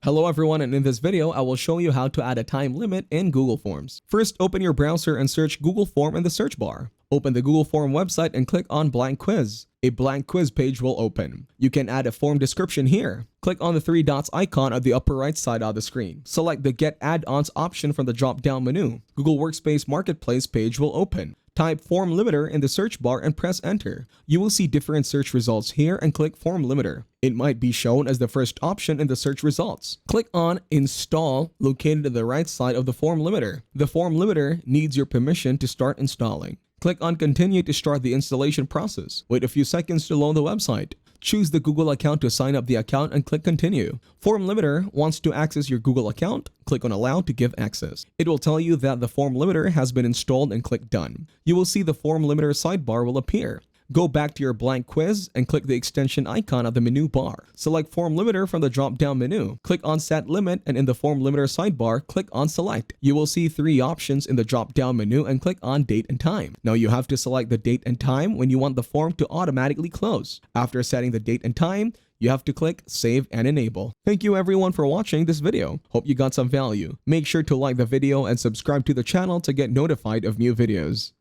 Hello everyone, and in this video, I will show you how to add a time limit in Google Forms. First, open your browser and search Google Form in the search bar. Open the Google Form website and click on Blank Quiz. A blank quiz page will open. You can add a form description here. Click on the three dots icon at the upper right side of the screen. Select the Get Add-ons option from the drop-down menu. Google Workspace Marketplace page will open. Type form limiter in the search bar and press enter. You will see different search results here and click form limiter. It might be shown as the first option in the search results. Click on install located to the right side of the form limiter. The form limiter needs your permission to start installing. Click on continue to start the installation process. Wait a few seconds to load the website. Choose the Google account to sign up the account and click continue. Form limiter wants to access your Google account. Click on allow to give access. It will tell you that the form limiter has been installed and click done. You will see the form limiter sidebar will appear. Go back to your blank quiz and click the extension icon at the menu bar. Select form limiter from the drop-down menu. Click on set limit and in the form limiter sidebar, click on select. You will see three options in the drop-down menu and click on date and time. Now you have to select the date and time when you want the form to automatically close. After setting the date and time, you have to click save and enable. Thank you everyone for watching this video. Hope you got some value. Make sure to like the video and subscribe to the channel to get notified of new videos.